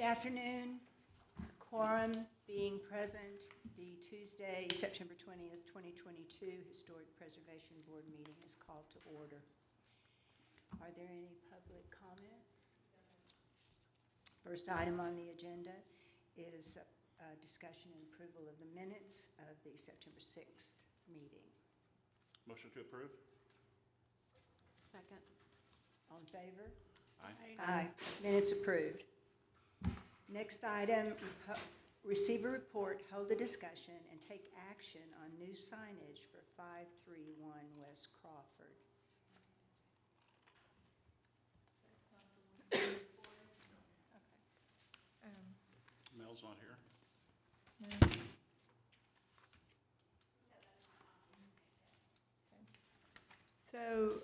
afternoon. Quorum being present, the Tuesday, September 20th, 2022 Historic Preservation Board meeting is called to order. Are there any public comments? First item on the agenda is discussion and approval of the minutes of the September 6th meeting. Motion to approve? Second. All in favor? Aye. Aye. Minutes approved. Next item, receive a report, hold a discussion, and take action on new signage for 531 West Crawford. Mel's not here. So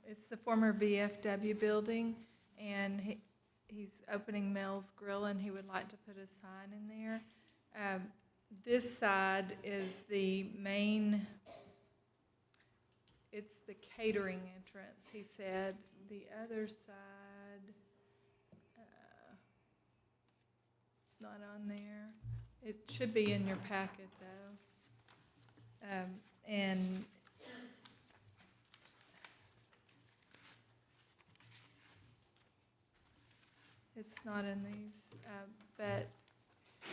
it's the former VFW building, and he's opening Mel's Grill, and he would like to put a sign in there. This side is the main, it's the catering entrance, he said. The other side, it's not on there. It should be in your packet, though. And it's not in these, but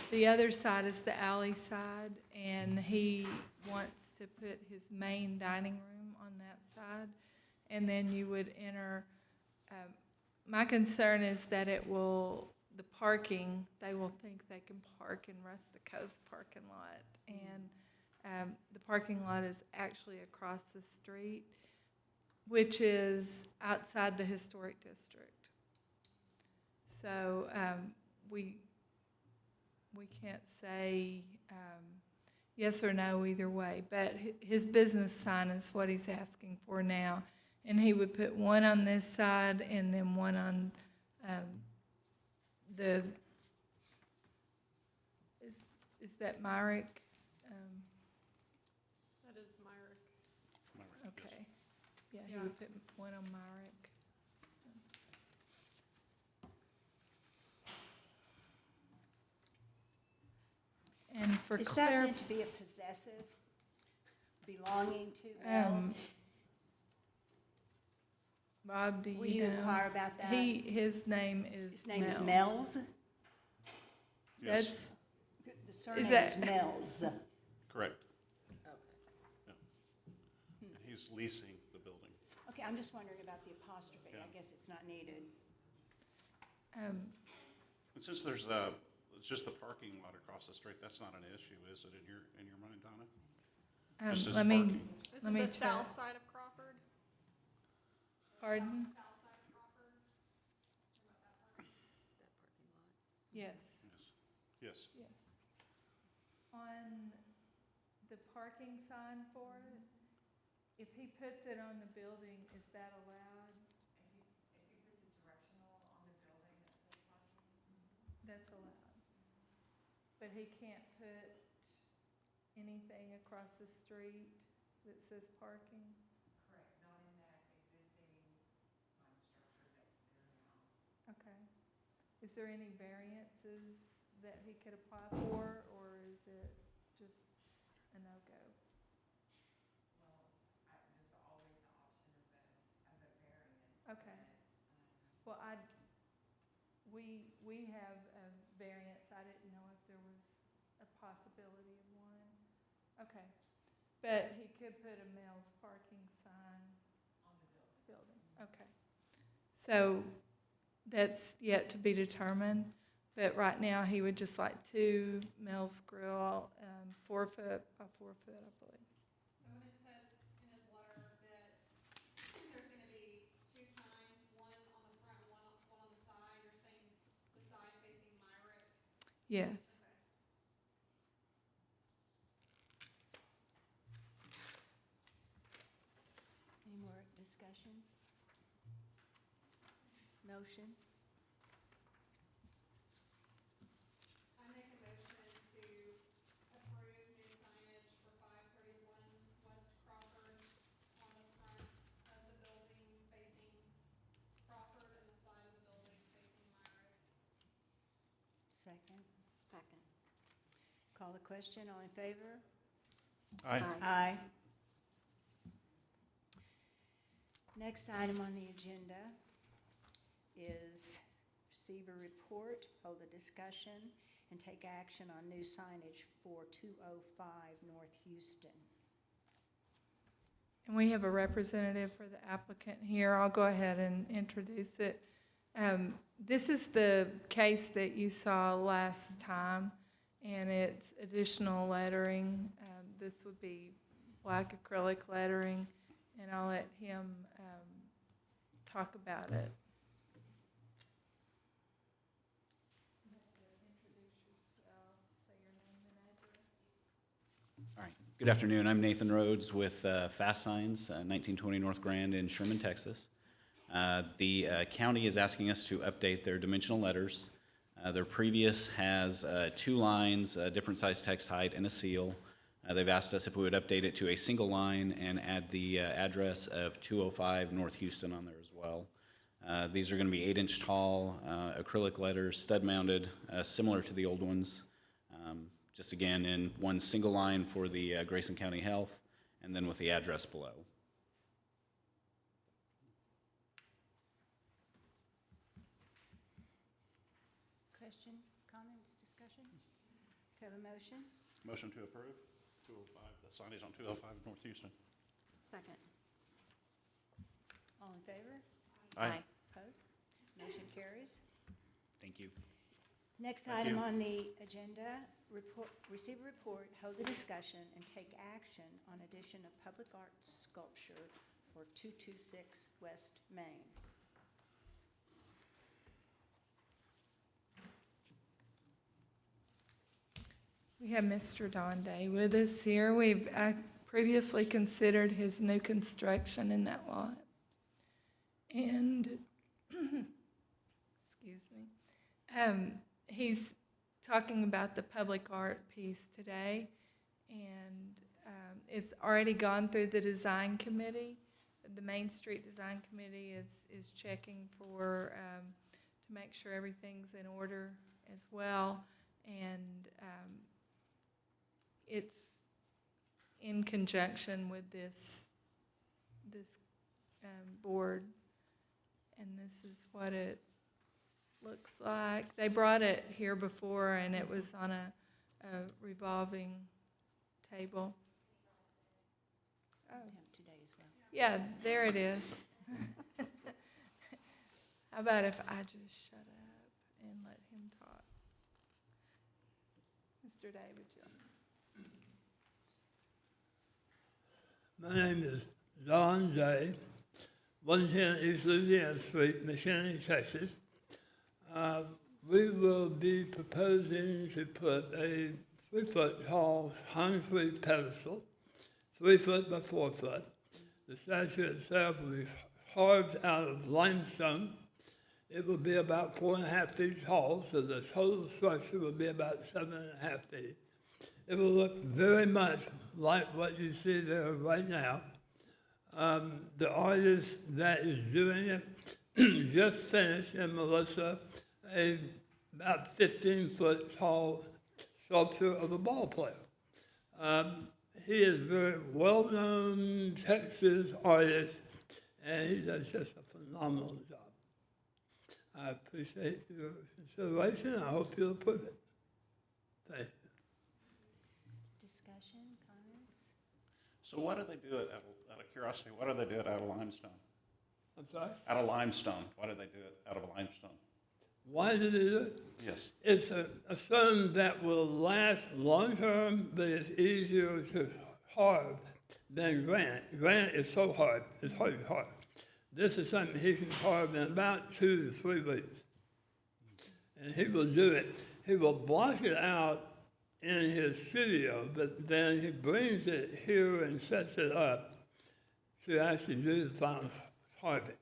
the other side is the alley side, and he wants to put his main dining room on that side, and then you would enter. My concern is that it will, the parking, they will think they can park in Rustico's parking lot, and the parking lot is actually across the street, which is outside the historic district. So we can't say yes or no either way, but his business sign is what he's asking for now. And he would put one on this side and then one on is that Myrick? That is Myrick. Okay. Yeah, he Yeah. would put one on Myrick. And for Is that meant to be a possessive, belonging to Mel? Bob, do Will you you know? inquire about that? His name is His name is Mel. Mel's? Yes, That's, The surname that- is Mel's. correct. Okay. And he's leasing the building. Okay, I'm just wondering about the apostrophe. Yeah. I guess it's not needed. And since there's it's just the parking lot across the street, that's not an issue, is it, in your mind, Donna? Just as let me, parking. This Let is me the check. south side of Crawford? pardon? South side of Crawford? That parking lot? Yes, Yes. yes. On the parking sign for it, if he puts it on the building, is that allowed? If he puts a directional on the building that says parking? That's allowed. But he can't put anything across the street that says parking? Correct, not in that existing sign structure that's there now. Okay. Is there any variances that he could apply for, or is it just a no-go? Well, there's always the option of a variance. Okay. Well, we have a variance. I didn't know if there was a possibility of one. Okay. But he could put a Mel's parking sign On the building. Okay. So that's yet to be determined, but right now he would just like 2 Mel's Grill, 4 foot by 4 foot, I believe. So when it says in his letter that there's gonna be 2 signs, one on the front, one on the side, you're saying the side facing Myrick? Yes. Any more discussion? Motion? I make a motion to approve new signage for 531 West Crawford on the front of the building facing Crawford and the side of the building facing Myrick. Second. Second. Call the question, all in favor? Aye. Aye. Next item on the agenda is receive a report, hold a discussion, and take action on new signage for 205 North Houston. And we have a representative for the applicant here. I'll go ahead and introduce it. This is the case that you saw last time, and it's additional lettering. This would be black acrylic lettering, and I'll let him talk about it. All right. Good afternoon. I'm Nathan Rhodes with Fast Signs, 1920 North Grand in Sherman, Texas. The county is asking us to update their dimensional letters. Their previous has 2 lines, different size text height, and a seal. They've asked us if we would update it to a single line and add the address of 205 North Houston on there as well. These are going to be 8-inch tall acrylic letters, stud-mounted, similar to the old ones. Just again in one single line for the Grayson County Health, and then with the address below. Question, comments, discussion? Can I have a motion? Motion to approve 205, the signage on 205 North Houston. Second. All in favor? Aye. Opposed? Motion carries. Thank you. Next Thank item you. on the agenda, receive a report, hold a discussion, and take action on addition of public arts sculpture for 226 West Main. We have Mr. Don Day with us here. We've previously considered his new construction in that lot. And, excuse me, he's talking about the public art piece today. And it's already gone through the design committee. The Main Street Design Committee is checking for, to make sure everything's in order as well. And it's in conjunction with this board, and this is what it looks like. They brought it here before, and it was on a revolving table. Oh, Today as well. yeah, there it is. How about if I just shut up and let him talk? Mr. David Jones. My name is Don Day, 110 East Louisiana Street, McKinney, Texas. We will be proposing to put a 3-foot tall concrete pedestal, 3 foot by 4 foot. The statue itself will be carved out of limestone. It will be about 4.5 feet tall, so the total structure will be about 7.5 feet. It will look very much like what you see there right now. The artist that is doing it just finished in Melissa a about 15-foot tall sculpture of a ball player. He is a very well-known Texas artist, and he does just a phenomenal job. I appreciate your consideration. I hope you'll approve it. Thank you. Discussion, comments? So what do they do it, out of curiosity, what do they do it out of limestone? I'm sorry? Out of limestone, why do they do it out of limestone? Why did they do it? Yes. It's a stone that will last long term, but it's easier to carve than granite. Granite is so hard, it's hard to carve. This is something he can carve in about 2 to 3 weeks. And he will do it. He will block it out in his studio, but then he brings it here and sets it up to actually do the final carving.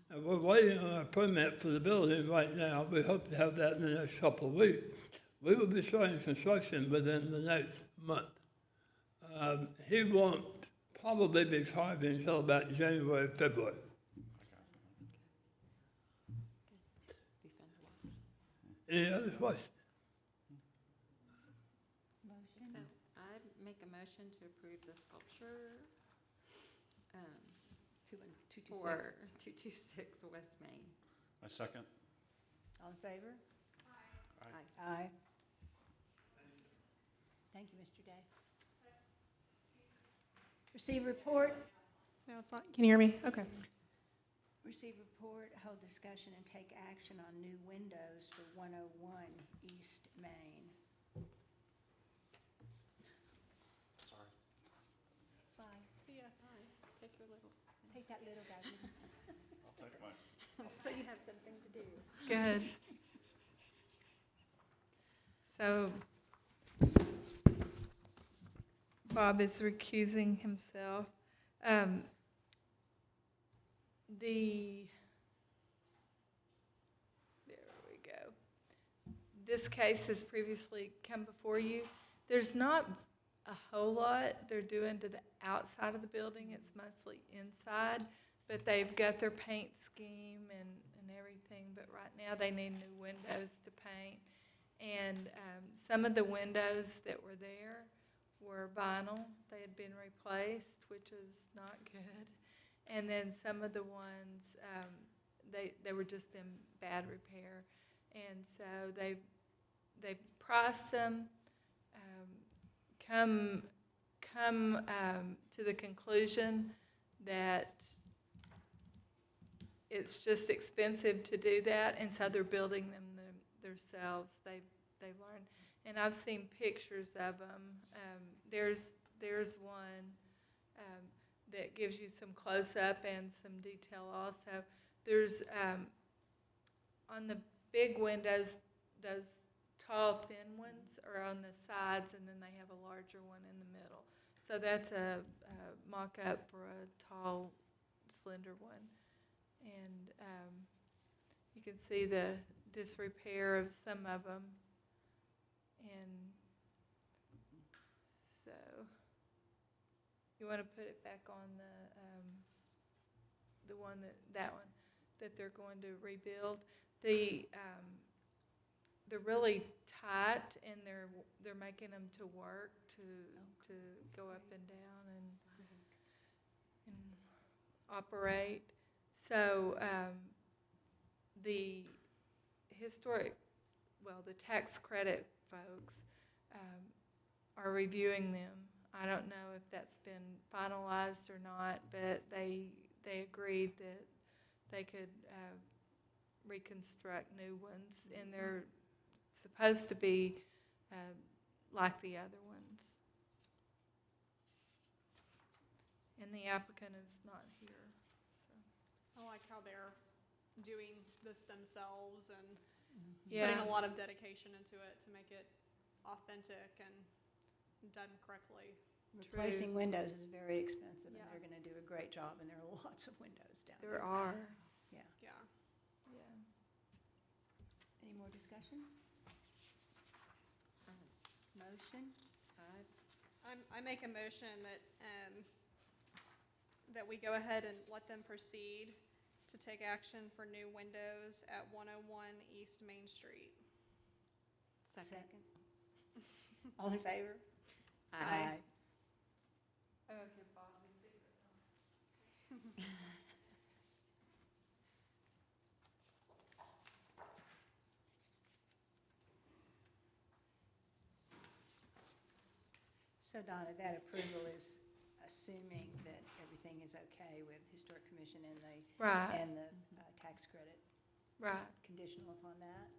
And we're waiting on a permit for the building right now. We hope to have that in the next couple of weeks. We will be starting construction within the next month. He won't probably be carving until about January, February. Any other questions? motion to approve the sculpture For for 226 West Main. I second. All in favor? Aye. Aye. Thank you, Mr. Day. Receive report. No, it's not. Can you hear me? Okay. Receive report, hold discussion, and take action on new windows for 101 East Main. Sorry. Bye. See ya. Hi. Take your little. Take that little guy. I'll take mine. So you have something to do. Good. So Bob is recusing himself. There we go. This case has previously come before you. There's not a whole lot they're doing to the outside of the building. It's mostly inside, but they've got their paint scheme and everything. But right now, they need new windows to paint. And some of the windows that were there were vinyl. They had been replaced, which was not good. And then some of the ones, they were just in bad repair. And so they priced them, come to the conclusion that it's just expensive to do that, and so they're building them themselves. They've learned, and I've seen pictures of them. There's one that gives you some close up and some detail also. There's on the big windows, those tall thin ones are on the sides, and then they have a larger one in the middle. So that's a mock-up for a tall, slender one. And you can see the disrepair of some of them. And so you want to put it back on the one that one that they're going to rebuild. They're really tight, and they're making them to work to go up and down and operate. So the the tax credit folks are reviewing them. I don't know if that's been finalized or not, but they agreed that they could reconstruct new ones, and they're supposed to be like the other ones. And the applicant is not here, so. I like how they're doing this themselves and Yeah. putting a lot of dedication into it to make it authentic and done correctly. Replacing windows is very expensive, and Yeah. they're going to do a great job, and there are lots of windows down there. There are, Yeah. Yeah. yeah. Any more discussion? Motion? I make a motion that we go ahead and let them proceed to take action for new windows at 101 East Main Street. Second. All in favor? Aye. Oh, okay, Bob, the secret. So Donna, that approval is assuming that everything is okay with Historic Commission and Right, the tax credit, right. conditional upon that?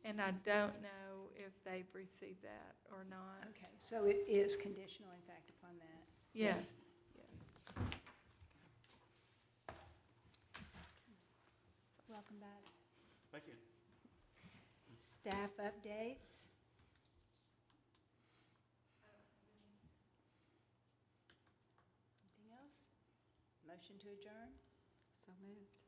And I don't know if they've received that or not. Okay, so it is conditional, in fact, upon that? Yes, yes. Welcome back. Thank you. Staff updates? Anything else? Motion to adjourn? So moved.